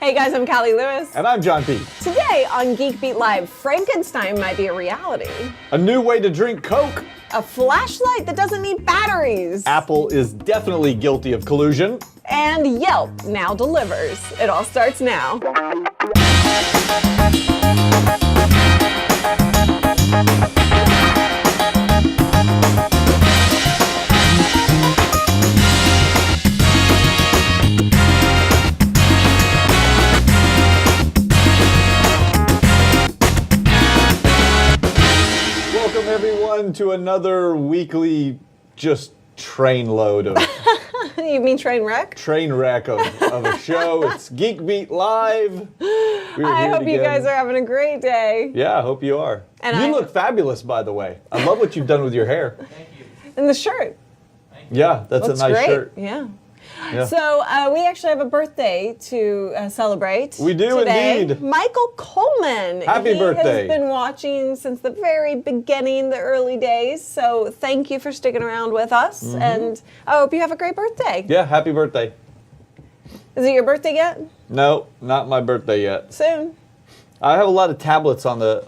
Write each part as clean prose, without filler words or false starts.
Hey guys, I'm Callie Lewis. And I'm John P. Today on Geek Beat Live, Frankenstein might be a reality. A new way to drink Coke. A flashlight that doesn't need batteries. Apple is definitely guilty of collusion. And Yelp now delivers. It all starts now. Welcome everyone to another weekly just train load of You mean train wreck? train wreck of a show. It's Geek Beat Live. I hope you guys are having a great day. Yeah, I hope you are. And you look fabulous, by the way. I love what you've done with your hair. Thank you. And the shirt. Yeah, that's Looks a nice great. shirt. Yeah. Yeah. So we actually have a birthday to celebrate. We do today. indeed. Michael Coleman. Happy birthday. He has been watching since the very beginning, the early days. So thank you for sticking around with us, and I hope you have a great birthday. Yeah, happy birthday. Is it your birthday yet? No, not my birthday yet. Soon. I have a lot of tablets on the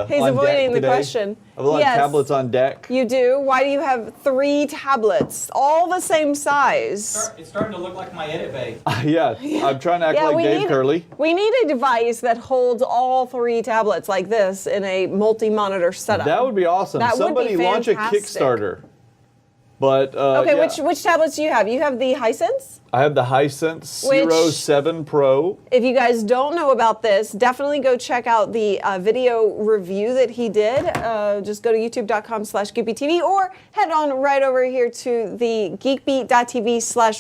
He's on avoiding deck the today. question. I have a lot Yes. of tablets on deck. You do? Why do you have 3 tablets, all the same size? It's starting to look like my edit bay. Yeah, I'm trying to act like Dave Curley. We need a device that holds all 3 tablets like this in a multi-monitor setup. That would be awesome. That would Somebody be launch a fantastic. Kickstarter. But Okay, yeah. which tablets do you have? You have the Hisense? I have the Hisense Which- Zero 7 Pro. If you guys don't know about this, definitely go check out the video review that he did. Just go to youtube.com/GeekBeatTV or head on right over here to the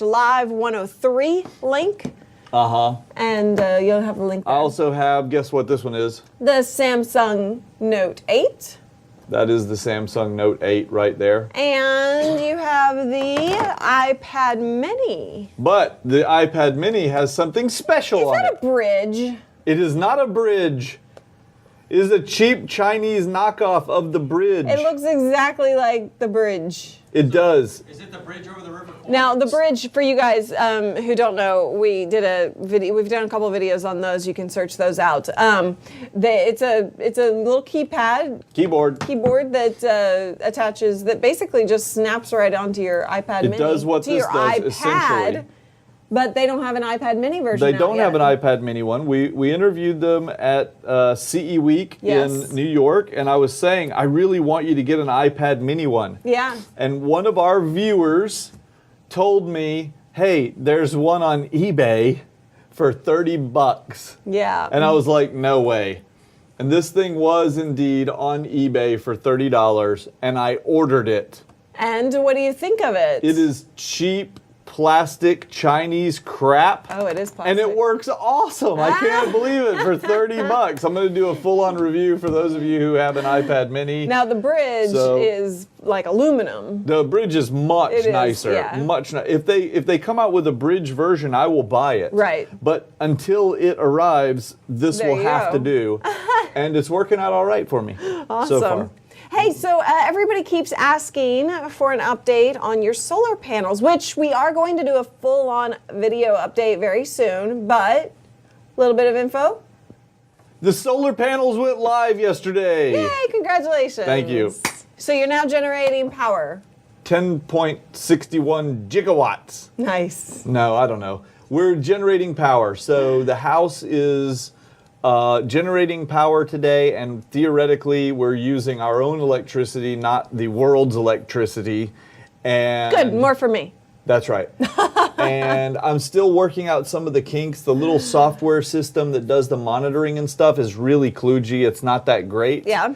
geekbeat.tv/live103 link. And you'll have a link I there. also have, guess what this one is? The Samsung Note 8. That is the Samsung Note 8 right there. And you have the iPad Mini. But the iPad Mini has something special Is on that it. a bridge? It is not a bridge. It is a cheap Chinese knockoff of the bridge. It looks exactly like the bridge. It does. Is it the bridge over the river? Now, the bridge, for you guys who don't know, we did a video. We've done a couple of videos on those. You can search those out. It's a little keyboard that attaches, that basically just snaps right onto your iPad Mini. It does what to this your does, iPad, essentially. But they don't have an iPad Mini version. They out don't have yet. an iPad Mini one. We interviewed them at CE Week Yes. in New York, and I was saying, I really want you to get an iPad Mini one. Yeah. And one of our viewers told me, hey, there's one on eBay for $30. Yeah. And I was like, no way. And this thing was indeed on eBay for $30, and I ordered it. And what do you think of it? It is cheap plastic Chinese crap. Oh, it is plastic. And it works awesome. I can't believe it for $30. I'm going to do a full-on review for those of you who have an iPad Mini. Now the bridge is like aluminum. The bridge is much It is, nicer. yeah. Much if they come out with a bridge version, I will buy it. Right. But until it arrives, this There will you have go. to do. And it's working out all right for me Awesome. so far. Hey, so everybody keeps asking for an update on your solar panels, which we are going to do a full-on video update very soon, but a little bit of info. The solar panels went live yesterday. Yay, congratulations. Thank you. So you're now generating power. 10.61 gigawatts. Nice. No, I don't know. We're generating power. So the house is generating power today, and theoretically we're using our own electricity, not the world's electricity. And Good, more for me. That's right. And I'm still working out some of the kinks. The little software system that does the monitoring and stuff is really kludgy. It's not that great. Yeah.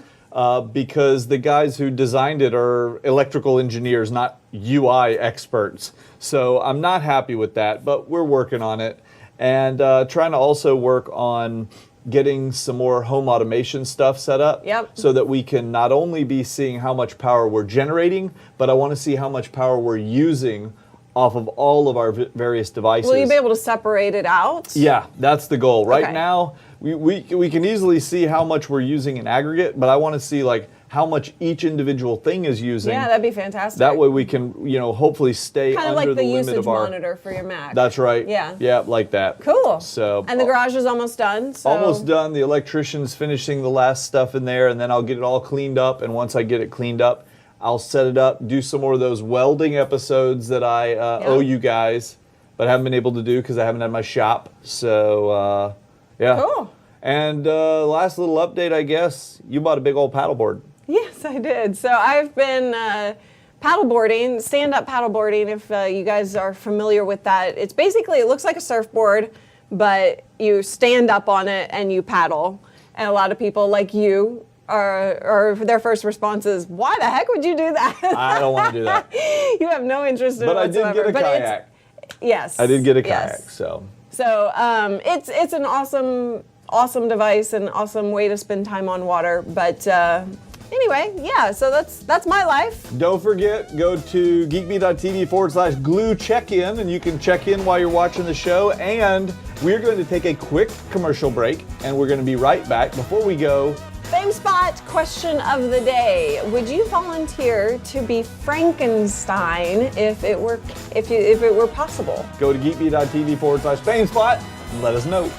Because the guys who designed it are electrical engineers, not UI experts. So I'm not happy with that, but we're working on it. And trying to also work on getting some more home automation stuff set up. Yep. So that we can not only be seeing how much power we're generating, but I want to see how much power we're using off of all of our various devices. Will you be able to separate it out? Yeah, that's the goal. Right Okay. now, we can easily see how much we're using in aggregate, but I want to see like how much each individual thing is using. Yeah, that'd be fantastic. That way we can, hopefully stay kind of under like the limit usage of our monitor for your Mac. That's right. Yeah. Yeah, like that. Cool. So and the garage is almost done. So. almost done. The electrician's finishing the last stuff in there, and then I'll get it all cleaned up. And once I get it cleaned up, I'll set it up, do some more of those welding episodes that I owe you guys, but haven't been able to do because I haven't had my shop. So, yeah. Cool. And last little update, I guess, you bought a big old paddleboard. Yes, I did. So I've been paddleboarding, stand-up paddleboarding, if you guys are familiar with that. It's basically, it looks like a surfboard, but you stand up on it and you paddle. And a lot of people like you are their first response is, why the heck would you do that? I don't want to do that. You have no interest in it whatsoever. But I did get a kayak. Yes. I did get a kayak, so. So it's an awesome device and awesome way to spend time on water. But anyway, yeah, so that's my life. Don't forget, go to geekbeat.tv/glue check-in, and you can check in while you're watching the show. And we're going to take a quick commercial break, and we're going to be right back. Before we go, Fame Spot question of the day: would you volunteer to be Frankenstein if it were possible? go to geekbeat.tv/famespot and let us know.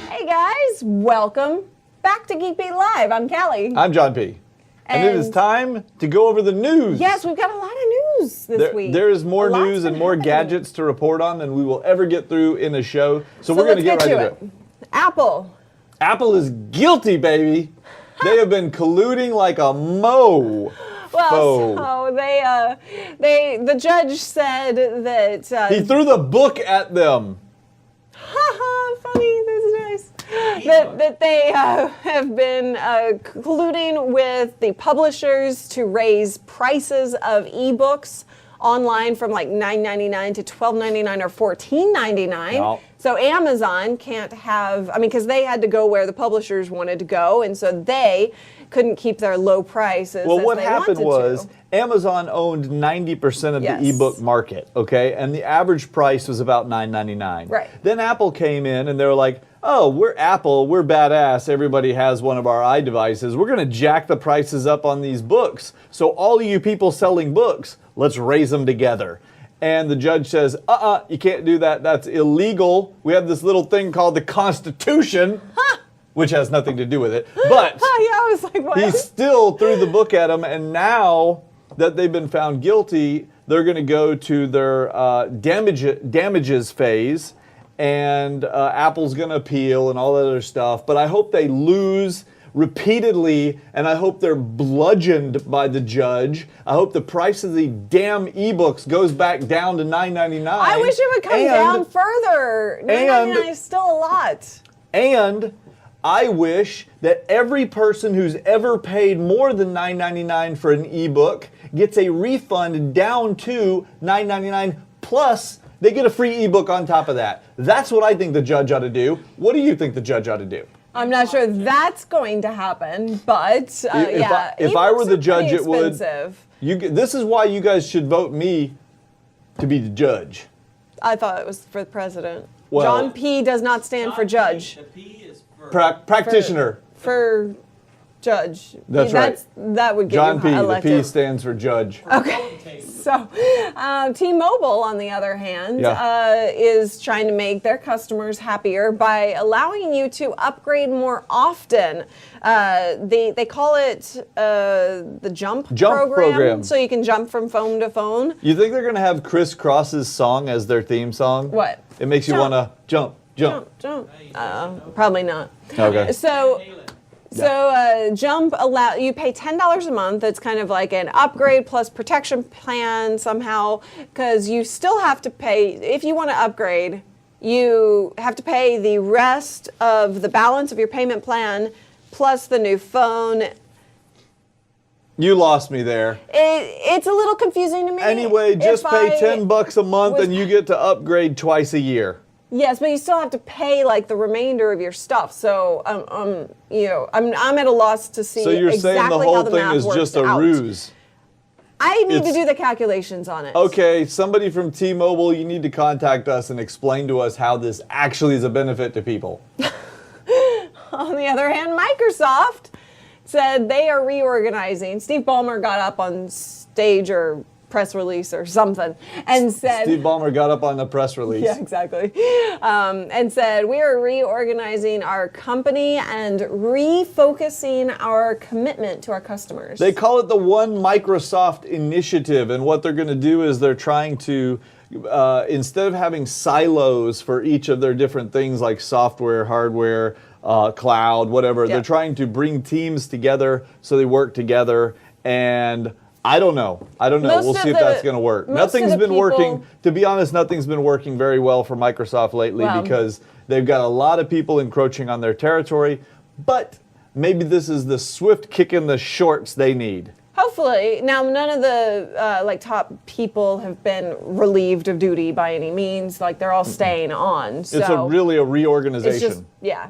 Hey guys, welcome back to Geek Beat Live. I'm Callie. I'm John P. And it is time to go over the news. Yes, we've got a lot of news this week. There is more Lots news and been more happening. gadgets to report on than we will ever get through in a show. So we're going to get right into it. Apple. Apple is guilty, baby. They have been colluding like a moe. Well, so the judge said that he threw the book at them. haha, funny, that's nice. That they have been colluding with the publishers to raise prices of ebooks online from like $9.99 to $12.99 or $14.99. No. So Amazon can't have, because they had to go where the publishers wanted to go, and so they couldn't keep their low prices. Well, as what they happened wanted was to. Amazon owned 90% of Yes. the ebook market, okay? And the average price was about $9.99. Right. Then Apple came in and they were like, oh, we're Apple, we're badass, everybody has one of our iDevices. We're gonna jack the prices up on these books. So all of you people selling books, let's raise them together. And the judge says, you can't do that, that's illegal. We have this little thing called the Constitution, which has nothing to do with it. But Yeah, I was like, what? he still threw the book at them, and now that they've been found guilty, they're going to go to their damages phase, and Apple's going to appeal and all that other stuff. But I hope they lose repeatedly, and I hope they're bludgeoned by the judge. I hope the price of the damn ebooks goes back down to $9.99. I wish it would come down further. $9.99 is still a lot. And I wish that every person who's ever paid more than $9.99 for an ebook gets a refund down to $9.99 plus they get a free ebook on top of that. That's what I think the judge ought to do. What do you think the judge ought to do? I'm not sure that's going to happen, but if I were the judge, it would. Expensive. This is why you guys should vote me to be the judge. I thought it was for the president. Well, John P. does not stand for judge. The P is for Practitioner. For judge. That's right. That would get John you P. The elected. P stands for judge. Okay. So, T-Mobile, on the other hand, is trying to make their customers happier by allowing you to upgrade more often. They call it the Jump program. So you can jump from phone to phone. You think they're going to have Criss Cross's song as their theme song? What? It makes you want to jump. Probably not. Okay. So Jump you pay $10 a month. It's kind of like an upgrade plus protection plan somehow, because you still have to pay, if you want to upgrade, you have to pay the rest of the balance of your payment plan plus the new phone. You lost me there. It's a little confusing to me. Anyway, just pay $10 a month and you get to upgrade twice a year. Yes, but you still have to pay like the remainder of your stuff. So, I'm at a loss to see. So you're exactly saying the how whole the thing math is works just a out. ruse? I need to do the calculations on it. Okay, somebody from T-Mobile, you need to contact us and explain to us how this actually is a benefit to people. On the other hand, Microsoft said they are reorganizing. Steve Ballmer got up on stage or press release or something and said... Steve Ballmer got up on the press release. Yeah, exactly. And said, we are reorganizing our company and refocusing our commitment to our customers. They call it the One Microsoft Initiative, and what they're going to do is they're trying to, instead of having silos for each of their different things like software, hardware, cloud, whatever, they're trying to bring teams together so they work together, and I don't know. We'll see if that's going to work. Nothing's been working. To be honest, nothing's been working very well for Microsoft lately because they've got a lot of people encroaching on their territory. But maybe this is the swift kick in the shorts they need. Hopefully. Now, none of the top people have been relieved of duty by any means. Like, they're all staying on. So it's really a reorganization. It's just, yeah.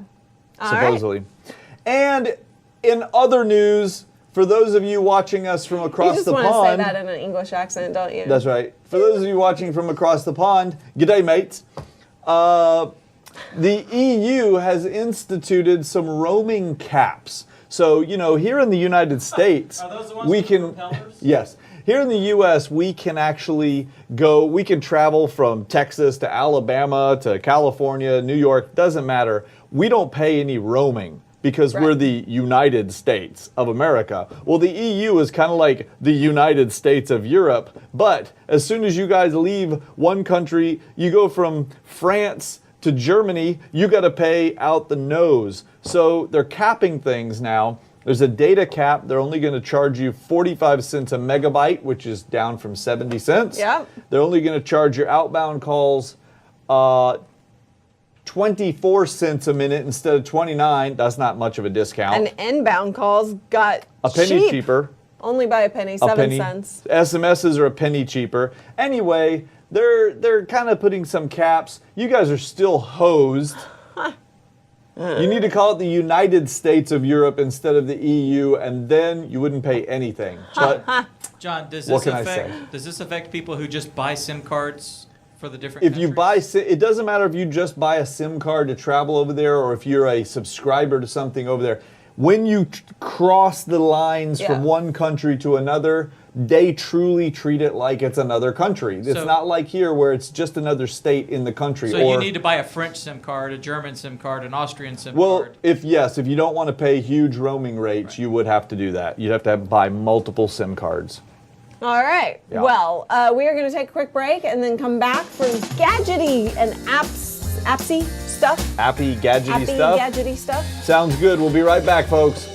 Supposedly. Right. And in other news, for those of you watching us from across the pond... You just want to say that in an English accent, don't you? That's right. For those of you watching from across the pond, g'day, mates. The EU has instituted some roaming caps. So, here in the United States... Are those the ones with the propellers? Yes. Here in the U.S., we can actually we can travel from Texas to Alabama to California, New York, doesn't matter. We don't pay any roaming, because we're the United States of America. Well, the EU is kind of like the United States of Europe, but as soon as you guys leave one country, you go from France to Germany, you got to pay out the nose. So they're capping things now. There's a data cap. They're only going to charge you 45 cents a megabyte, which is down from 70 cents. Yep. They're only going to charge your outbound calls 24 cents a minute instead of 29. That's not much of a discount. And inbound calls got a penny cheaper. Only by a penny, 7 cents. SMSs are a penny cheaper. Anyway, they're kind of putting some caps. You guys are still hosed. You need to call it the United States of Europe instead of the EU, and then you wouldn't pay anything. But John, does what can I say? Does this affect people who just buy SIM cards for the different If countries? you buy, it doesn't matter if you just buy a SIM card to travel over there or if you're a subscriber to something over there. When you cross the lines from one country to another, they truly treat it like it's another country. It's not like here where it's just another state in the country. So you need to buy a French SIM card, a German SIM card, an Austrian SIM card. Well, if you don't want to pay huge roaming rates, you would have to do that. You'd have to buy multiple SIM cards. All right. Yeah. Well, we are going to take a quick break and then come back for gadgety and appsy stuff. Appy, gadgety stuff. Sounds good. We'll be right back, folks.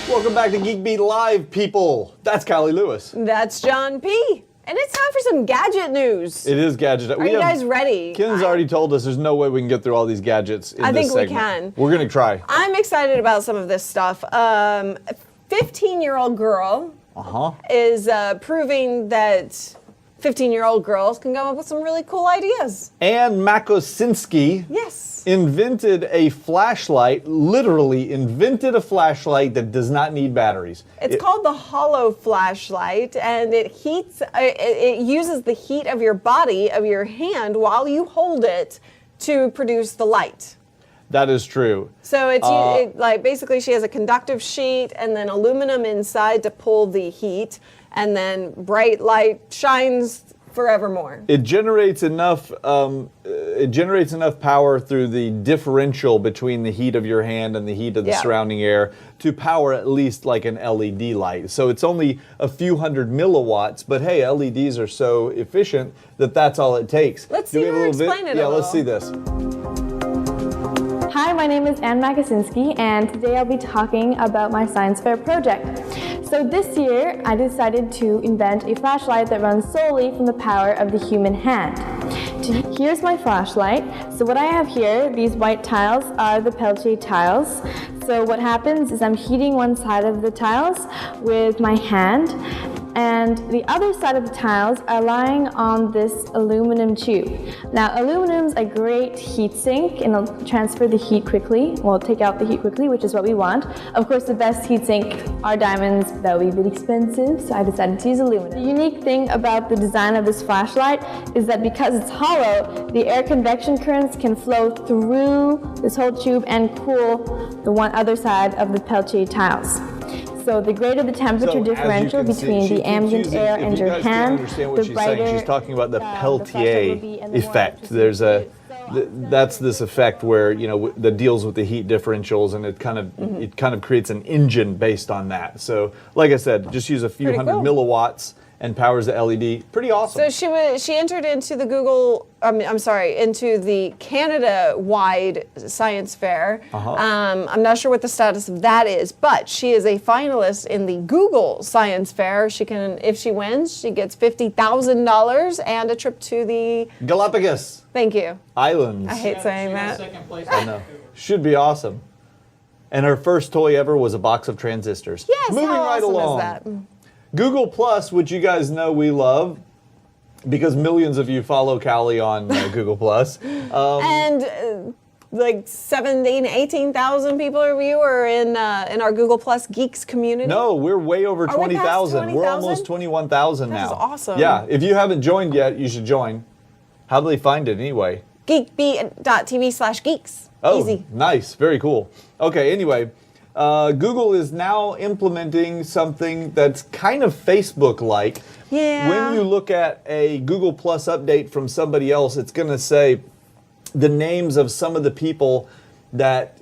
Welcome back to Geek Beat Live, people. That's Callie Lewis. That's John P. And it's time for some gadget news. It is gadget. Are you guys ready? Ken's already told us there's no way we can get through all these gadgets in this segment. I think we can. We're going to try. I'm excited about some of this stuff. A 15-year-old girl is proving that 15-year-old girls can come up with some really cool ideas. Anne Makosinski invented a flashlight, literally invented a flashlight that does not need batteries. It's called the hollow flashlight, and it uses the heat of your body, of your hand, while you hold it to produce the light. That is true. So it's like basically she has a conductive sheet and then aluminum inside to pull the heat, and then bright light shines forevermore. It generates enough. It generates enough power through the differential between the heat of your hand and the heat of the surrounding air to power at least like an LED light. So it's only a few hundred milliwatts, but hey, LEDs are so efficient that that's all it takes. Let's see her explain it a little. Yeah, let's see this. Hi, my name is Anne Makosinski, and today I'll be talking about my science fair project. So this year, I decided to invent a flashlight that runs solely from the power of the human hand. Here's my flashlight. So what I have here, these white tiles, are the Peltier tiles. So what happens is I'm heating one side of the tiles with my hand, and the other side of the tiles are lying on this aluminum tube. Now, aluminum's a great heat sink, and it'll transfer the heat quickly. Well, take out the heat quickly, which is what we want. Of course, the best heat sink are diamonds. That would be a bit expensive, so I decided to use aluminum. The unique thing about the design of this flashlight is that because it's hollow, the air convection currents can flow through this whole tube and cool the one other side of the Peltier tiles. So the greater the temperature differential between the ambient air and your hand, the brighter she's talking about the Peltier effect. There's that's this effect where, you know, that deals with the heat differentials, and it kind of creates an engine based on that. So, like I said, just use a few hundred milliwatts and powers the LED. Pretty awesome. So she entered into the into the Canada-wide science fair. I'm not sure what the status of that is, but she is a finalist in the Google Science Fair. She can, if she wins, she gets $50,000 and a trip to the Galapagos. Thank you. Islands. I hate saying that. Second place. I know. Should be awesome. And her first toy ever was a box of transistors. Yes. Moving how right awesome along. is that? Google Plus, which you guys know we love, because millions of you follow Callie on Google Plus. And like 17, 18,000 people or you are in our Google Plus Geeks community. No, we're way over Are we past 20,000. We're 20,000? almost 21,000 now. That is awesome. Yeah, if you haven't joined yet, you should join. How do they find it anyway? geekbeat.tv/geeks. Oh, Easy. nice. Very cool. Okay, anyway, Google is now implementing something that's kind of Facebook-like. Yeah. When you look at a Google Plus update from somebody else, it's going to say the names of some of the people that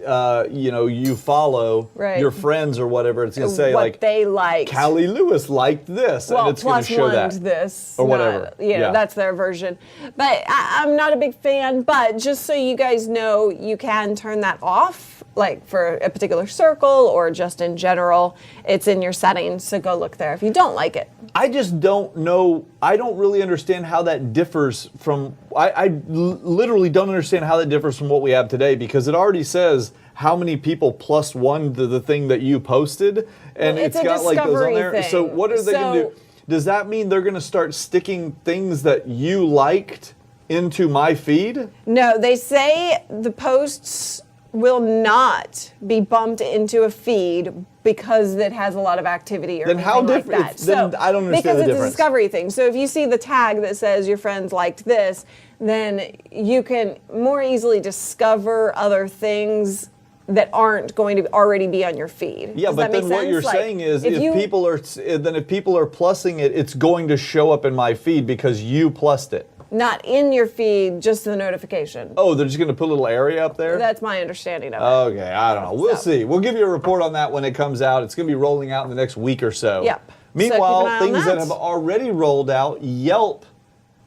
you follow, Right. your friends or whatever. It's going to say what like they liked. Callie Lewis liked this, Well, and it's going to show that. this Or whatever. Yeah. That's their version. But I'm not a big fan. But just so you guys know, you can turn that off, like for a particular circle or just in general. It's in your settings, so go look there if you don't like it. I just don't know. I don't really understand how that differs from. I literally don't understand how that differs from what we have today, because it already says how many people plus one to the thing that you posted, and Well, it's it's a got like those on there. discovery So thing. what are they going to So- do? Does that mean they're going to start sticking things that you liked into my feed? No, they say the posts will not be bumped into a feed because it has a lot of activity or Then how anything like different- that. then I don't understand because the it's difference. a discovery thing. So if you see the tag that says your friends liked this, then you can more easily discover other things that aren't going to already be on your feed. Yeah, Does but that make then what sense? you're Like, saying is if people are plussing it, it's going to show up in my feed because you plussed it. not in your feed, just the notification. Oh, they're just going to put a little area up there? That's my understanding of it. Okay, I don't know. We'll see. We'll give you a report on that when it comes out. It's going to be rolling out in the next week or so. Yep. So Meanwhile, keep an eye on things that that. have already rolled out, Yelp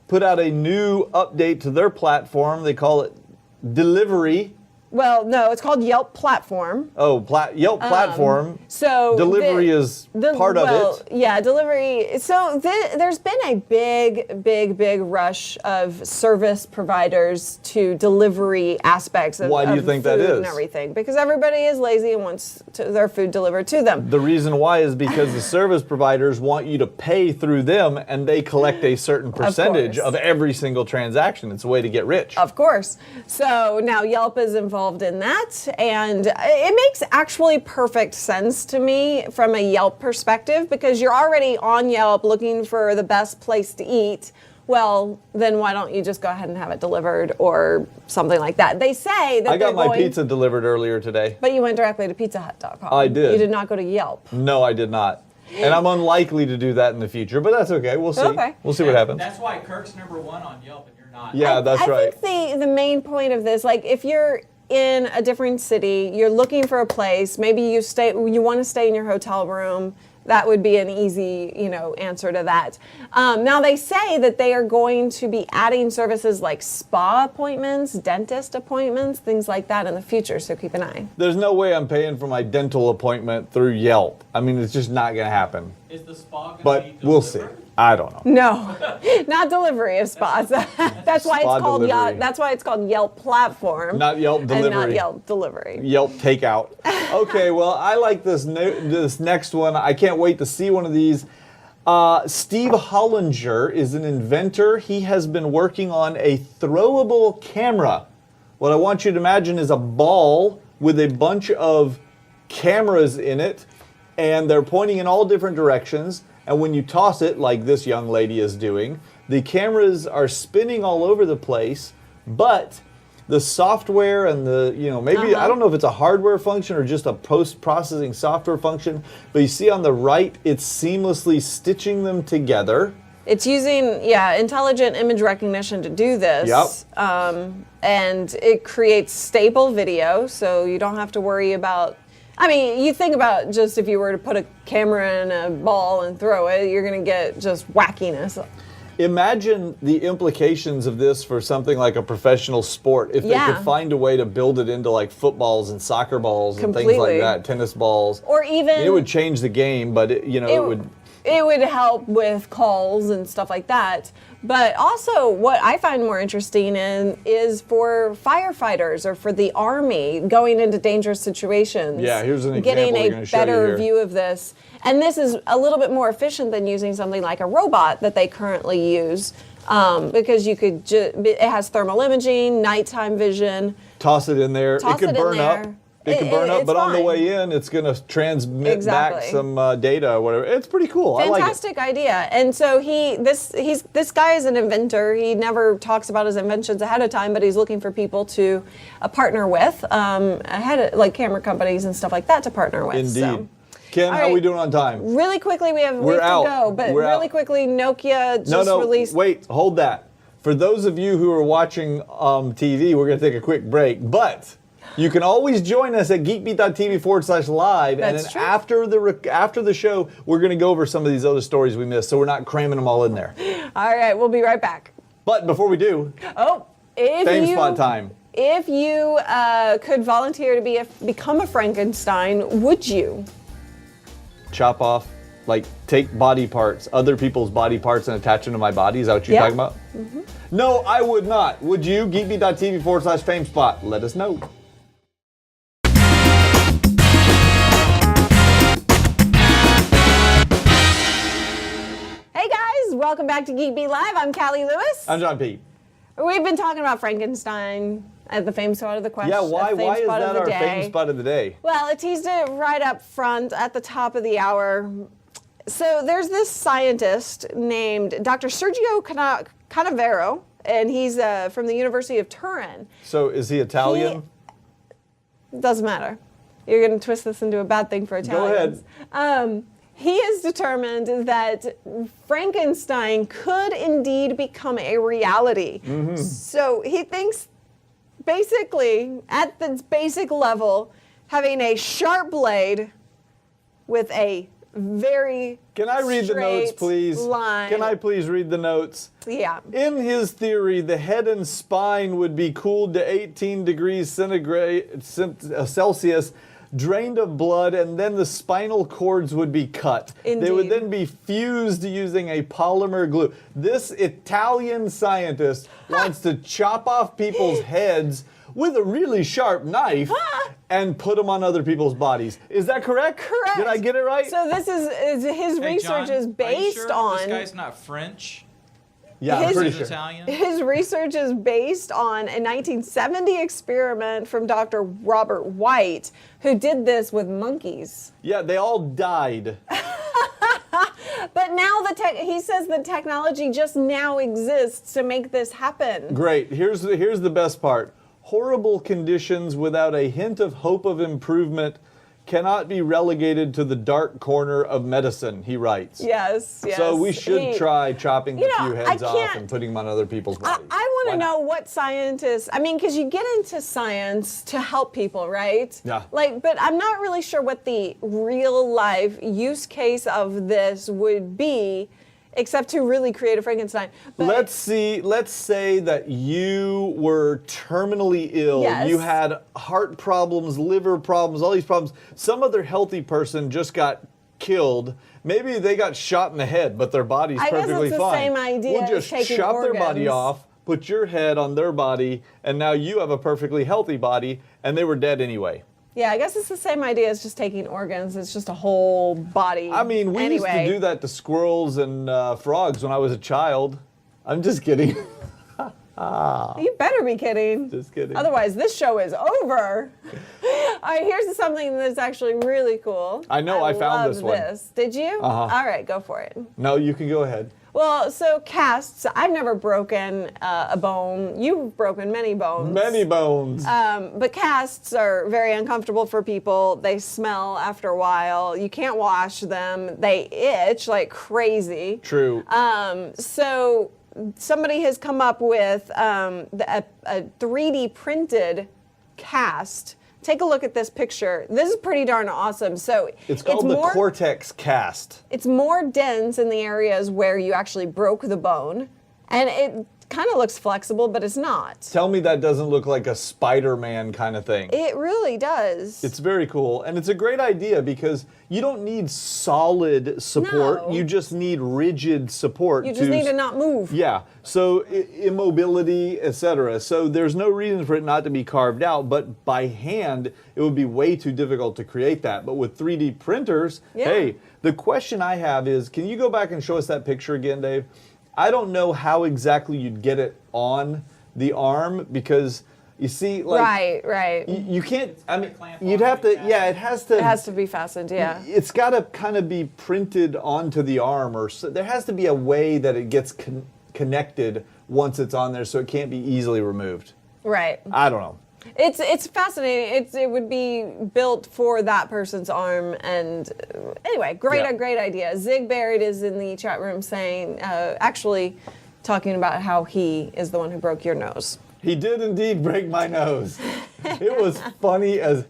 put out a new update to their platform. They call it Delivery. Well, no, it's called Yelp Platform. Oh, Yelp platform. So Delivery is part of it. Yeah, delivery. So there's been a big rush of service providers to delivery aspects of Why do you of think that food is? and everything, because everybody is lazy and wants their food delivered to them. The reason why is because the service providers want you to pay through them, and they collect a certain percentage of every single transaction. It's a way to get rich. Of course. So now Yelp is involved in that, and it makes actually perfect sense to me from a Yelp perspective, because you're already on Yelp looking for the best place to eat. Well, then why don't you just go ahead and have it delivered or something like that? They say that I got they're my pizza delivered earlier today. But you went directly to pizzahut.com. I did. You did not go to Yelp. No, I did not. And I'm unlikely to do that in the future, but that's okay. We'll see. Okay. We'll see what happens. That's why Kirk's #1 on Yelp and you're not. Yeah, that's right. I think the main point of this, like if you're in a different city, you're looking for a place, maybe you want to stay in your hotel room, that would be an easy, answer to that. Now they say that they are going to be adding services like spa appointments, dentist appointments, things like that in the future, so keep an eye. There's no way I'm paying for my dental appointment through Yelp. I mean, it's just not going to happen. Is the spa going to But be we'll see. delivered? I don't know. No, not delivery of spas. That's why Spa it's called delivery. That's why it's called Yelp Platform. Not Yelp And Delivery. not Yelp Delivery. Yelp Takeout. Okay, well, I like this next one. I can't wait to see one of these. Steve Hollinger is an inventor. He has been working on a throwable camera. What I want you to imagine is a ball with a bunch of cameras in it, and they're pointing in all different directions. And when you toss it, like this young lady is doing, the cameras are spinning all over the place, but the software and the, maybe, I don't know if it's a hardware function or just a post-processing software function, but you see on the right, it's seamlessly stitching them together. It's using, intelligent image recognition to do this. Yep. And it creates stable video, so you don't have to worry about, you think about just if you were to put a camera in a ball and throw it, you're going to get just wackiness. Imagine the implications of this for something like a professional sport. If they could find a way to build it into like footballs and soccer balls and things like that, tennis balls. Or even... It would change the game, but it would... It would help with calls and stuff like that. But also what I find more interesting is for firefighters or for the Army going into dangerous situations. Yeah, here's an example. Getting a better view of this. And this is a little bit more efficient than using something like a robot that they currently use. Because you could it has thermal imaging, nighttime vision. Toss it in there. It could burn up. It can burn up, but on the way in, it's going to transmit back some data or whatever. It's pretty cool. Fantastic I like it. idea. And so this guy is an inventor. He never talks about his inventions ahead of time, but he's looking for people to partner with, like camera companies and stuff like that to partner with. Indeed. So. Ken, how are we doing on time? Really quickly, we have to go, but quickly, Nokia just released... Wait, hold that. For those of you who are watching TV, we're going to take a quick break, but... You can always join us at geekbeat.tv/live, and then after the show, we're going to go over some of these other stories we missed, so we're not cramming them all in there. All right, we'll be right back. But before we do, fame spot time. If you could volunteer to become a Frankenstein, would you? Chop off, take body parts, other people's body parts, and attach them to my body. Is that what you're talking about? Mm-hmm. No, I would not. Would you? geekbeat.tv/fame spot. Let us know. Welcome back to Geek Beat Live. I'm Callie Lewis. I'm John P. We've been talking about Frankenstein at the fame spot of the question. Yeah, why is that our fame spot of the day? Well, I teased it right up front at the top of the hour. So there's this scientist named Dr. Sergio Canavero, and he's from the University of Turin. So is he Italian? Doesn't matter. You're going to twist this into a bad thing for Italians. Go ahead. He has determined that Frankenstein could indeed become a reality. Mm-hmm. So he thinks, basically, at the basic level, having a sharp blade with a very Can I read the notes, please? Line. Can I please read the notes? Yeah. In his theory, the head and spine would be cooled to 18 degrees Celsius, drained of blood, and then the spinal cords would be cut. Indeed. They would then be fused using a polymer glue. This Italian scientist wants to chop off people's heads with a really sharp knife and put them on other people's bodies. Is that correct? Correct. Did I get it right? So this is his research is based on... This guy's not French? Yeah, I'm pretty sure. Italian? His research is based on a 1970 experiment from Dr. Robert White, who did this with monkeys. Yeah, they all died. But now he says the technology just now exists to make this happen. Great. Here's the best part. Horrible conditions without a hint of hope of improvement cannot be relegated to the dark corner of medicine, he writes. Yes. So we should try chopping a few heads off and putting them on other people's bodies. I want to know what scientists, because you get into science to help people, right? Yeah. But I'm not really sure what the real life use case of this would be, except to really create a Frankenstein. But let's say that you were terminally ill. Yes. You had heart problems, liver problems, all these problems. Some other healthy person just got killed. Maybe they got shot in the head, but their body's perfectly fine. I guess it's the same idea. We'll just as taking chop organs. their body off, put your head on their body, and now you have a perfectly healthy body, and they were dead anyway. Yeah, I guess it's the same idea as just taking organs. It's just a whole body. I mean, we used to do that to squirrels and frogs when I was a child. I'm just kidding. You better be kidding. Just kidding. Otherwise, this show is over. All right, here's something that's actually really cool. I know, I found this one. Did you? Uh-huh. All right, go for it. No, you can go ahead. Well, so casts, I've never broken a bone. You've broken many bones. Many bones. But casts are very uncomfortable for people. They smell after a while. You can't wash them. They itch like crazy. True. So somebody has come up with a 3D printed cast. Take a look at this picture. This is pretty darn awesome. So it's called the Cortex cast. It's more dense in the areas where you actually broke the bone, and it kind of looks flexible, but it's not. Tell me that doesn't look like a Spider-Man kind of thing. It really does. It's very cool, and it's a great idea because you don't need solid support. No. You just need rigid support. You just need to not move. Yeah, so immobility, etc. So there's no reason for it not to be carved out, but by hand, it would be way too difficult to create that. But with 3D printers, hey, the question I have is, can you go back and show us that picture again, Dave? I don't know how exactly you'd get it on the arm because you see, like, right. You can't. I mean, you'd have to. Yeah, it has to. It has to be fastened. Yeah. It's got to kind of be printed onto the arm, or so, there has to be a way that it gets connected once it's on there, so it can't be easily removed. Right. I don't know. It's fascinating. It would be built for that person's arm, and anyway, great idea. Zig Barrett is in the chat room saying, actually, talking about how he is the one who broke your nose. He did indeed break my nose. It was funny as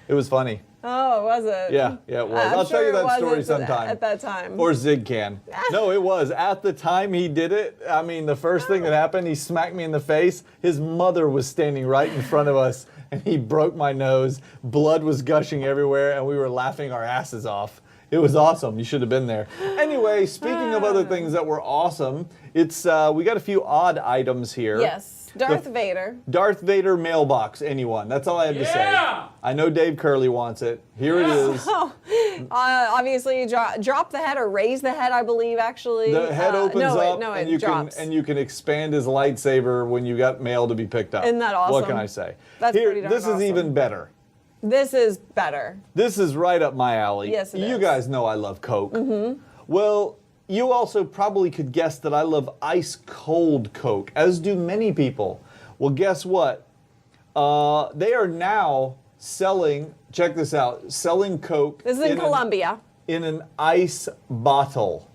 it was funny. Oh, was it? Yeah, it was. I'll tell you that story sometime. At that time. Or Zig can. No, it was. At the time he did it, I mean, the first thing that happened, he smacked me in the face. His mother was standing right in front of us, and he broke my nose. Blood was gushing everywhere, and we were laughing our asses off. It was awesome. You should have been there. Anyway, speaking of other things that were awesome, it's we got a few odd items here. Yes. Darth Vader. Darth Vader mailbox, anyone. That's all I have to say. I know Dave Curley wants it. Here it is. Oh, obviously, drop the head or raise the head, I believe, actually. The head opens up, and you can expand his lightsaber when you got mail to be picked up. Isn't that awesome? What can I say? That's pretty darn This awesome. is even better. This is better. This is right up my alley. Yes, it is. You guys know I love Coke. Mm-hmm. Well, you also probably could guess that I love ice cold Coke, as do many people. Well, guess what? They are now selling, check this out, selling Coke. This is in Colombia. In an ice bottle.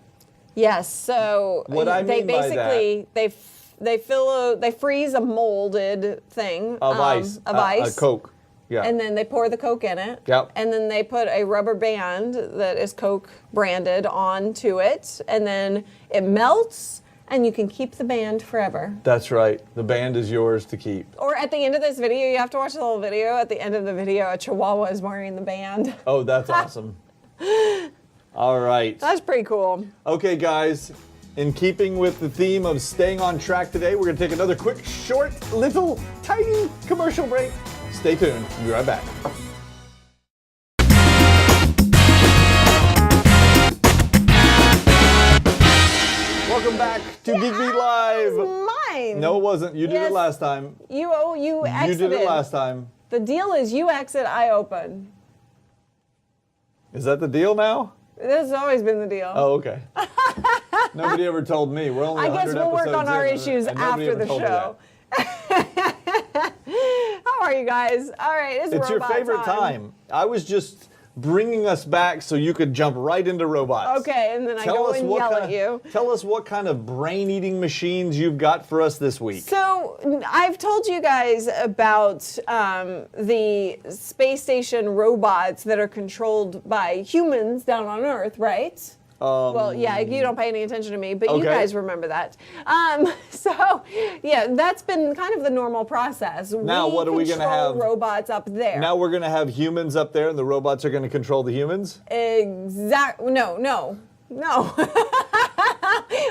Yes, so what I mean by basically they freeze a molded thing of ice. A Coke. Yeah. And then they pour the Coke in it. Yep. And then they put a rubber band that is Coke branded onto it, and then it melts, and you can keep the band forever. That's right. The band is yours to keep. Or at the end of this video, you have to watch the whole video. At the end of the video, a Chihuahua is wearing the band. Oh, that's awesome. All right. That's pretty cool. Okay, guys. In keeping with the theme of staying on track today, we're going to take another quick, short, little, tiny commercial break. Stay tuned. We'll be right back. Welcome back to Geek Beat Live. That was mine. No, it wasn't. You did it last time. You exited. You did it last time. The deal is you exit, I open. Is that the deal now? This has always been the deal. Oh, okay. Nobody ever told me. We're only 100 I guess we'll work on our episodes in, issues and nobody after ever the told me show. How are you guys? All right, it's your favorite time. I was just bringing us back so you could jump right into robots. Okay, and then I go and yell at you. Tell us what kind of brain-eating machines you've got for us this week. So I've told you guys about the space station robots that are controlled by humans down on Earth, right? Well, yeah, you don't pay any attention to me, but you guys remember that. So, yeah, that's been kind of the normal process. Now, what are we going to have? Robots up there. Now we're going to have humans up there, and the robots are going to control the humans? No.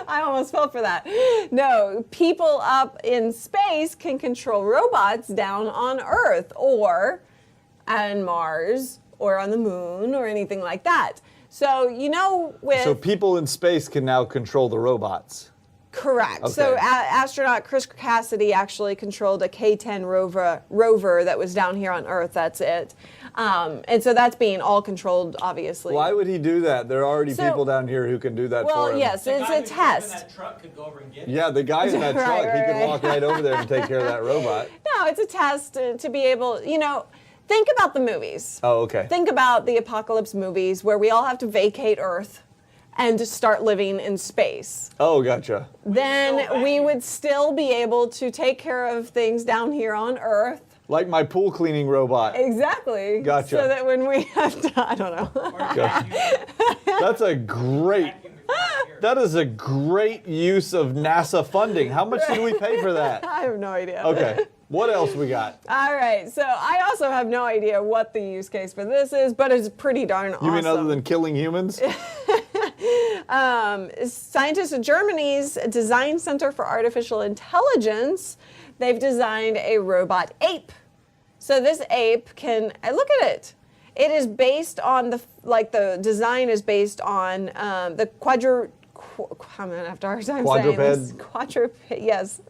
I almost fell for that. No, people up in space can control robots down on Earth, or on Mars or on the moon or anything like that. So, you know, So people in space can now control the robots. Correct. Okay. So astronaut Chris Cassidy actually controlled a K-10 rover that was down here on Earth. That's it. And so that's being all controlled, obviously. Why would he do that? There are already people down here who can do that for him. Well, yes, it's a test. That truck could go over and get it. Yeah, the guy in that truck, he could walk right over there and take care of that robot. No, it's a test to be able, you know, think about the movies. Oh, okay. Think about the apocalypse movies where we all have to vacate Earth and to start living in space. Oh, gotcha. Then we would still be able to take care of things down here on Earth. Like my pool cleaning robot. Exactly. Gotcha. So that when we have to, I don't know. That's a great, that is a great use of NASA funding. How much did we pay for that? I have no idea. Okay. What else we got? All right. So I also have no idea what the use case for this is, but it's pretty darn awesome. You mean other than killing humans? Scientists at Germany's Design Center for Artificial Intelligence, they've designed a robot ape. So this ape can, look at it. It is based on the design is based on the I'm gonna have a hard time saying this. Quadruped, yes,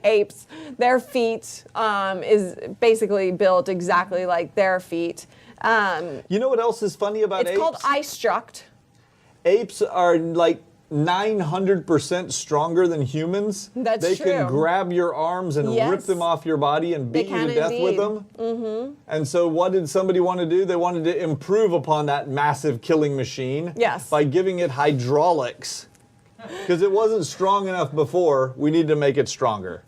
apes. Their feet is basically built exactly like their feet. You know what else is funny about apes? It's called eye-struct. Apes are like 900% stronger than humans. That's they true. can grab your arms and Yes. rip them off your body and beat you to death with them. Mm-hmm. And so what did somebody want to do? They wanted to improve upon that massive killing machine Yes. by giving it hydraulics. Because it wasn't strong enough before, we need to make it stronger.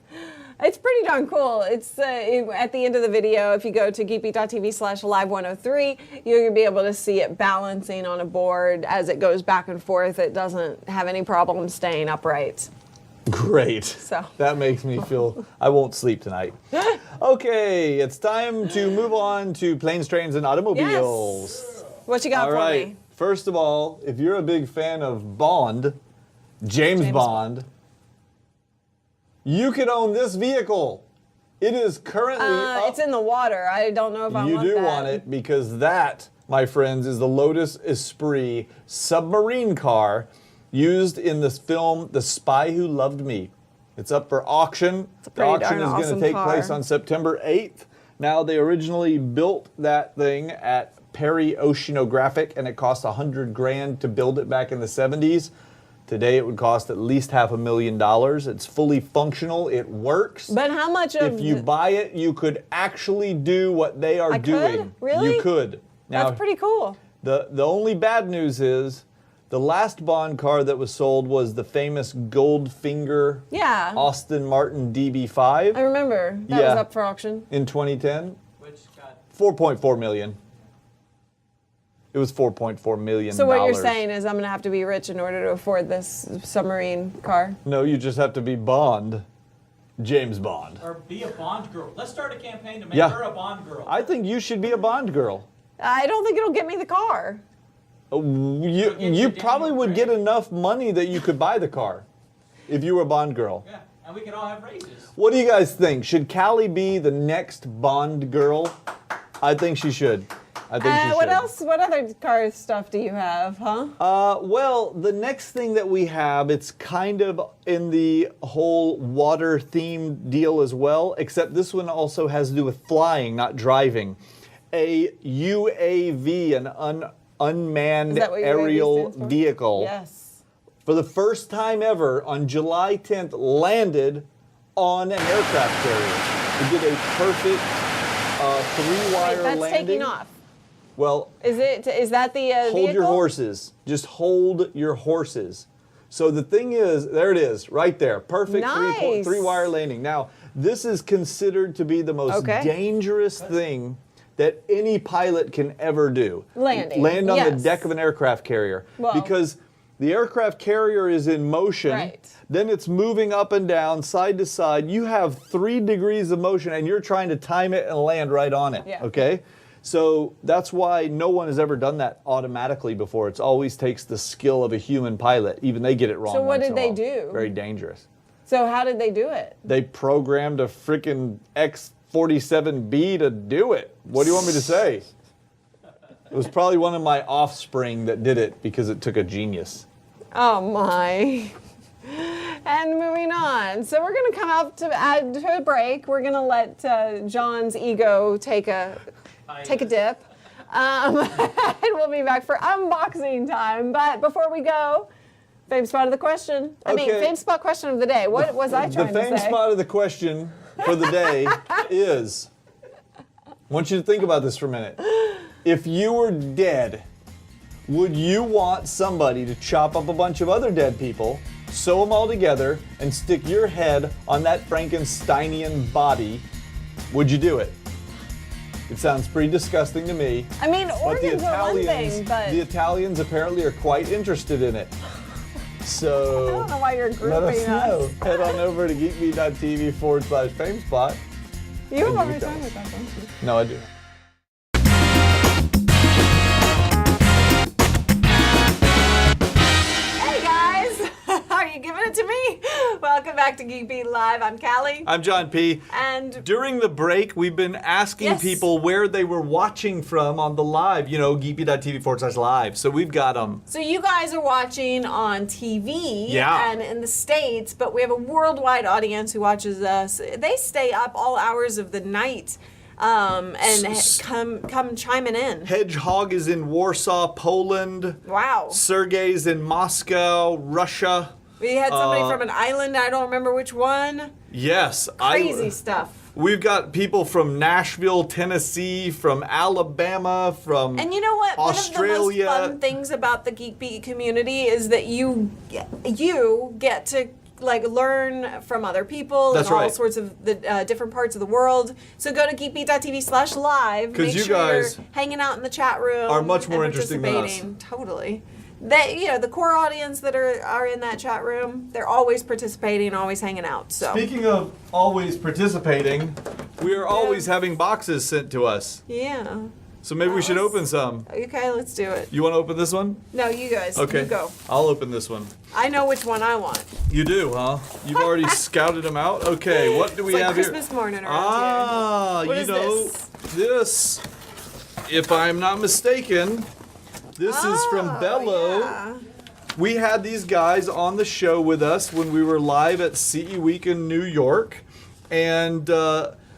It's pretty darn cool. It's at the end of the video, if you go to geekbeat.tv/live103, you're going to be able to see it balancing on a board as it goes back and forth. It doesn't have any problem staying upright. Great. So. That makes me feel I won't sleep tonight. Okay, it's time to move on to planes, trains, and automobiles. Yes. What you got All for right. me? First of all, if you're a big fan of Bond, James Bond, you could own this vehicle. It is currently up. It's in the water. I don't know if I You want that. do want it because that, my friends, is the Lotus Esprit submarine car used in this film, The Spy Who Loved Me. It's up for auction. The pretty auction darn is going awesome to take car. place on September 8th. Now, they originally built that thing at Perry Oceanographic, and it cost $100,000 to build it back in the 70s. Today, it would cost at least $500,000. It's fully functional. It works. But how much of If you buy it, you could actually do what they are doing. could? Really? You could. Now, That's pretty cool. the only bad news is the last Bond car that was sold was the famous Goldfinger Yeah. Aston Martin DB5 I remember that Yeah. was up for auction. in 2010. Which got 4.4 million. It was 4.4 million. So what you're saying is I'm going to have to be rich in order to afford this submarine car. No, you just have to be Bond. James Bond. or be a Bond girl. Let's start a campaign to make Yeah. her a Bond girl. I think you should be a Bond girl. I don't think it'll get me the car. You probably would get enough money that you could buy the car if you were a Bond girl. Yeah, and we can all have raises. What do you guys think? Should Callie be the next Bond girl? I think she should. I think she should. What else? What other car stuff do you have, huh? Well, the next thing that we have, it's kind of in the whole water theme deal as well, except this one also has to do with flying, not driving. A UAV, an unmanned Is that what UAV aerial stands for? vehicle. Yes. For the first time ever, on July 10th, landed on an aircraft carrier. It did a perfect three-wire That's landing. taking off. Well, Is that the hold vehicle? your horses. Just hold your horses. So the thing is, there it is, right there. Perfect Nice. three-wire landing. Now, this is considered to be the most Okay. dangerous thing that any pilot can ever do. Landing, Land on the yes. deck of an aircraft carrier. Well- because the aircraft carrier is in motion. Right. Then it's moving up and down, side to side. You have 3 degrees of motion, and you're trying to time it and land right on it. Yeah. Okay? So that's why no one has ever done that automatically before. It always takes the skill of a human pilot. Even they get it wrong. So what once did in a they while. do? Very dangerous. So how did they do it? They programmed a freaking 47B to do it. What do you want me to say? It was probably one of my offspring that did it because it took a genius. Oh my. And moving on. So we're going to come out to a break. We're going to let John's ego take a dip. And we'll be back for unboxing time. But before we go, fame spot of the question. Fame spot question of the day. What was I trying to say? The fame spot of the question for the day is, I want you to think about this for a minute. If you were dead, would you want somebody to chop up a bunch of other dead people, sew them all together, and stick your head on that Frankensteinian body? Would you do it? It sounds pretty disgusting to me. I mean, organs are one thing, but... The Italians apparently are quite interested in it. So... I don't know why you're grouping let us know. us. Head on over to geekbeat.tv/famespot. You have already done with that, don't you? No, I do. Are you giving it to me? Welcome back to Geek Beat Live. I'm Callie. I'm John P. And during the break, we've been asking people where they were watching from on the live, geekbeat.tv/live. So we've got them. So you guys are watching on TV and in the States, but we have a worldwide audience who watches us. They stay up all hours of the night. And come chiming in. Hedgehog is in Warsaw, Poland. Wow. Sergey's in Moscow, Russia. We had somebody from an island, I don't remember which one. Yes. Crazy stuff. We've got people from Nashville, Tennessee, from Alabama, from And you know what? Australia. One of the most fun things about the Geek Beat community is that you get to learn from other people in all sorts of the different parts of the world. So go to geekbeat.tv/live. Make sure you're hanging out in the chat room. Are much more interesting than us. Totally. The core audience that are in that chat room, they're always participating, always hanging out. So speaking of always participating, we are always having boxes sent to us. Yeah. So maybe we should open some. Okay, let's do it. You want to open this one? No, you guys. Okay. You go. I'll open this one. I know which one I want. You do, huh? You've already scouted them out? Okay, what do we have here? It's like Christmas morning around here. What is this, if I'm not mistaken, this is from Bello. Yeah. We had these guys on the show with us when we were live at CE Week in New York, and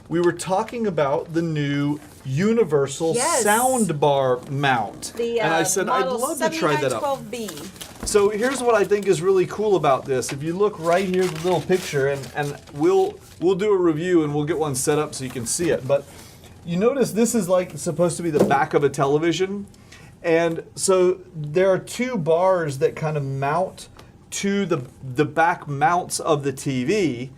we were talking about the new universal soundbar mount. And I said, I'd love to try that out. 7912B. So here's what I think is really cool about this. If you look right here at the little picture, and we'll do a review and we'll get one set up so you can see it. But you notice this is supposed to be the back of a television. And so there are two bars that kind of mount to the back mounts of the TV,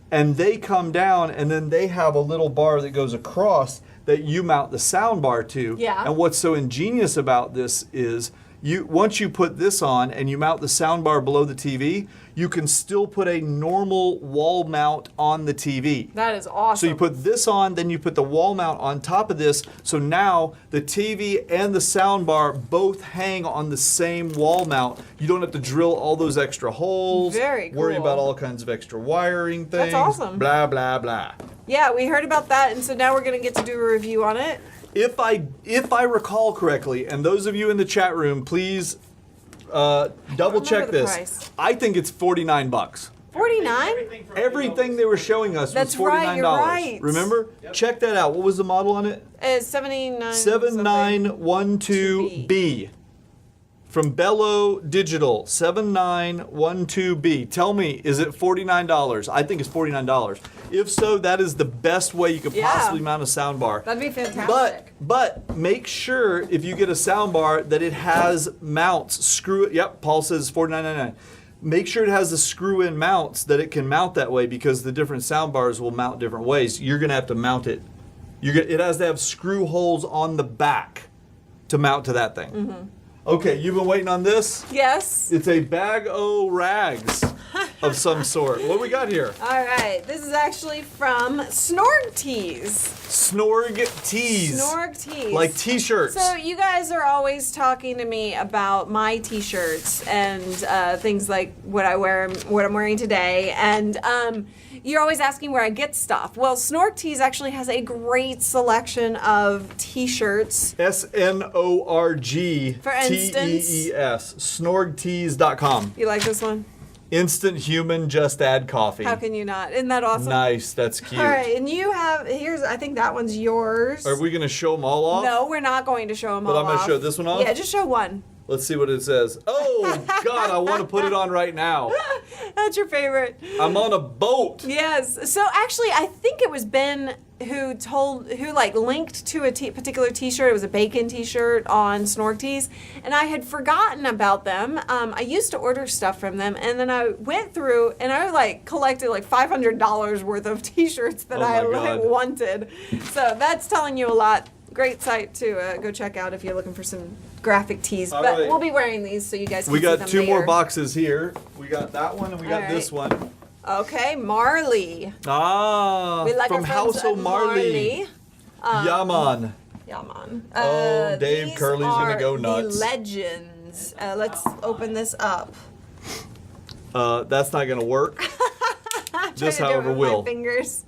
and they come down, and then they have a little bar that goes across that you mount the sound bar to. Yeah. And what's so ingenious about this is once you put this on and you mount the sound bar below the TV, you can still put a normal wall mount on the TV. That is awesome. So you put this on, then you put the wall mount on top of this. So now the TV and the sound bar both hang on the same wall mount. You don't have to drill all those extra holes. Very cool. Worry about all kinds of extra wiring things. That's awesome. Blah, blah, blah. Yeah, we heard about that, and so now we're going to get to do a review on it. If I recall correctly, and those of you in the chat room, please double check this. Price. I think it's $49. 49? Everything they were showing us was $49. Right, you're right. Remember? Yep. Check that out. What was the model on it? It's 79. 7912B. From Bello Digital, 7912B. Tell me, is it $49? I think it's $49. If so, that is the best way you could possibly mount a soundbar. That'd be fantastic. But make sure if you get a soundbar that it has mounts. Yep, Paul says $49.99. Make sure it has the screw-in mounts that it can mount that way, because the different soundbars will mount different ways. You're going to have to mount it. It has to have screw holes on the back to mount to that thing. Mm-hmm. Okay, you've been waiting on this? Yes. It's a bag o' rags of some sort. What do we got here? All right, this is actually from Snorg Tees. Snorg Tees. Snorg Tees. Like t-shirts. So you guys are always talking to me about my t-shirts and things like what I'm wearing today. And You're always asking where I get stuff. Well, Snorg Tees actually has a great selection of t-shirts. SNORG For instance. TEES. Snorgtees.com. You like this one? Instant human, just add coffee. How can you not? Isn't that awesome? Nice, that's cute. All right, and you have, I think that one's yours. Are we going to show them all off? No, we're not going to show them all But I'm going off. to show this one off? Yeah, just show one. Let's see what it says. Oh, God, I want to put it on right now. That's your favorite. I'm on a boat. Yes. So actually, I think it was Ben who linked to a particular T-shirt. It was a bacon T-shirt on Snorg Tees, and I had forgotten about them. I used to order stuff from them, and then I went through and I collected $500 worth of T-shirts that I wanted. So that's telling you a lot. Great site to go check out if you're looking for some graphic tees. All but right. we'll be wearing these so you guys can We see got them two more later. boxes here. We got that one and we got All this right. one. Okay, Marley. Ah, We like from our friends House at O'Marley. Yaman. Yeah, man. Oh, Dave These Curley's gonna are go nuts. The legends. Let's open this up. That's not going to work. This, Trying to do it however, with will. My fingers.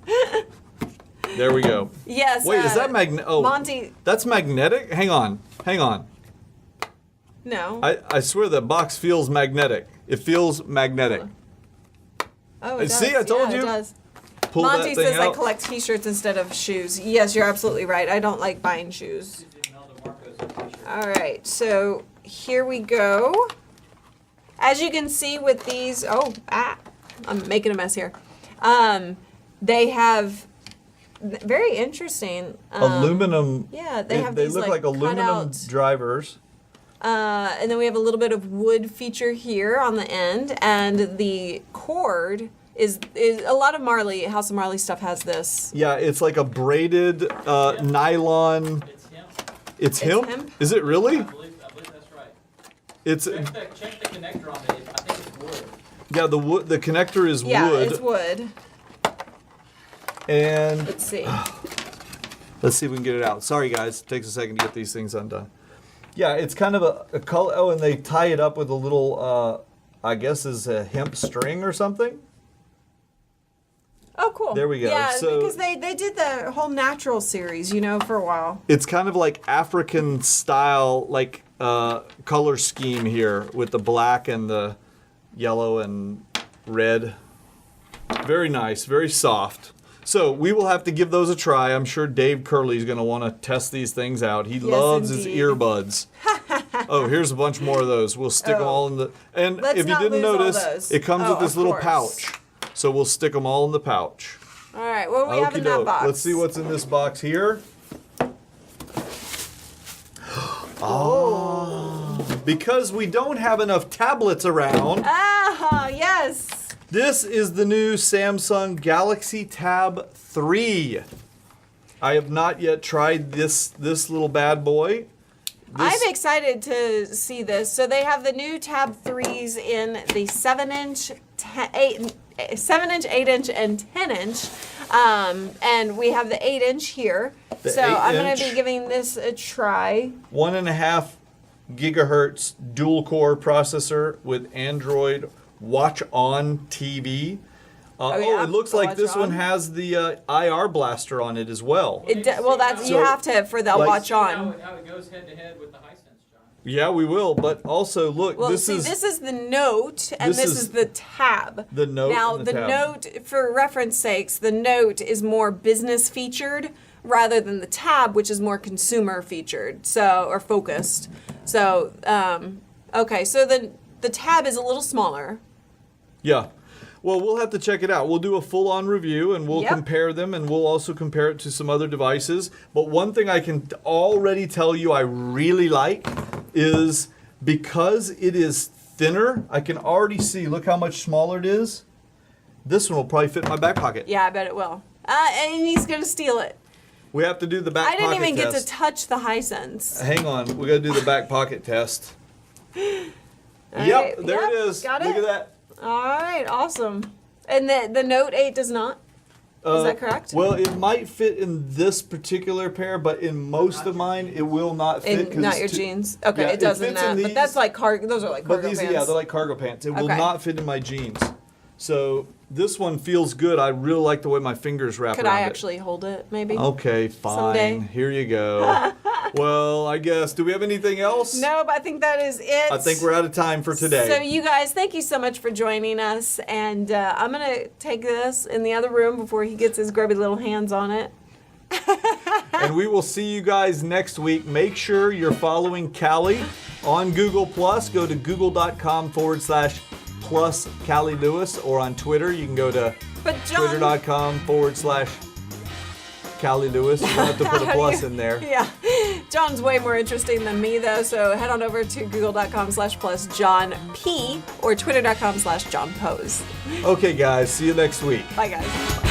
There we go. Yes. Wait, is that magnetic? Oh, Monty. that's magnetic? Hang on. No. I swear that box feels magnetic. It feels magnetic. Oh, it does. See, I told Yeah, you. It does. Pull Monty that thing says I out. collect T-shirts instead of shoes. Yes, you're absolutely right. I don't like buying shoes. All right, so here we go. As you can see with these, I'm making a mess here. They have very interesting Aluminum. Yeah, they have They these look like aluminum cutout, drivers. and then we have a little bit of wood feature here on the end, and the cord is a lot of Marley, House of Marley stuff has this. Yeah, it's like a braided nylon. It's him. It's hemp? hemp? Is it really? I believe that's right. It's Check the connector on it. I think it's wood. yeah. The wood. The connector is Yeah, wood. it's wood. And Let's see. let's see if we can get it out. Sorry, guys. It takes a second to get these things undone. Yeah, it's kind of a color. Oh, and they tie it up with a little, I guess, is a hemp string or something. Oh, cool. There we go. Yeah, So- because they did the whole natural series, for a while. It's kind of like African style, color scheme here with the black and the yellow and red. Very nice, very soft. So we will have to give those a try. I'm sure Dave Curley is going to want to test these things out. He loves indeed. his earbuds. Oh, here's a bunch more of those. We'll stick them all in the. And Let's if you not didn't lose all notice, those. it comes Oh, with this of little course. pouch. So we'll stick them all in the pouch. All right, what do we have in that Okey-doke. box? Let's see what's in this box here. Oh, because we don't have enough tablets around. Ah, yes. This is the new Samsung Galaxy Tab 3. I have not yet tried this little bad boy. I'm excited to see this. So they have the new Tab 3s in the 7-inch, 7-inch, 8-inch, and 10-inch. And we have the 8-inch here. The So I'm going 8-inch. to be giving this a try. 1.5 gigahertz dual core processor with Android Watch On TV. yeah? It looks The like Watch this one On? has the IR blaster on it as well. Well, that's you So, have to for the like- watch on. How it goes head to head with the Hisense, John. Yeah, we will. But also, look, Well, this see, is this is the Note, and this this is is the Tab. the Note Now, and the Tab. Note, for reference sakes, the Note is more business featured rather than the Tab, which is more consumer featured, or focused. So, okay, so the Tab is a little smaller. Yeah. Well, we'll have to check it out. We'll do a full-on review, and we'll Yep. compare them, and we'll also compare it to some other devices. But one thing I can already tell you I really like is because it is thinner, I can already see, look how much smaller it is. This one will probably fit in my back pocket. Yeah, I bet it will. And he's going to steal it. We have to do the back I didn't pocket even get to test. touch the Hisense. Hang on. We got to do the back pocket test. right, Yep, there yep, it is. got Look it. at that. All right, awesome. And the Note 8 does not? Is that correct? Well, it might fit in this particular pair, but in most of mine, it will not fit. 'cause Not it's your too- jeans. Okay, Yeah, it does in fits in that. But these, that's like those are like But cargo these, pants. yeah, they're like cargo pants. It will Okay. not fit in my jeans. So This one feels good. I really like the way my fingers wrap Could around I it. actually hold it, maybe? Okay, fine. Someday. Here you go. Well, I guess, do we have anything else? No, but I think that is it. I think we're out of time for today. So you guys, thank you so much for joining us. And I'm going to take this in the other room before he gets his grubby little hands on it. And we will see you guys next week. Make sure you're following Callie on Google+. Go to google.com/plus Callie Lewis, or on Twitter, you can go to twitter.com/Callie Lewis. You don't have to put a plus in there. Yeah. John's way more interesting than me, though, so head on over to google.com/plus John P or twitter.com/John Pose. Okay, guys, see you next week. Bye, guys.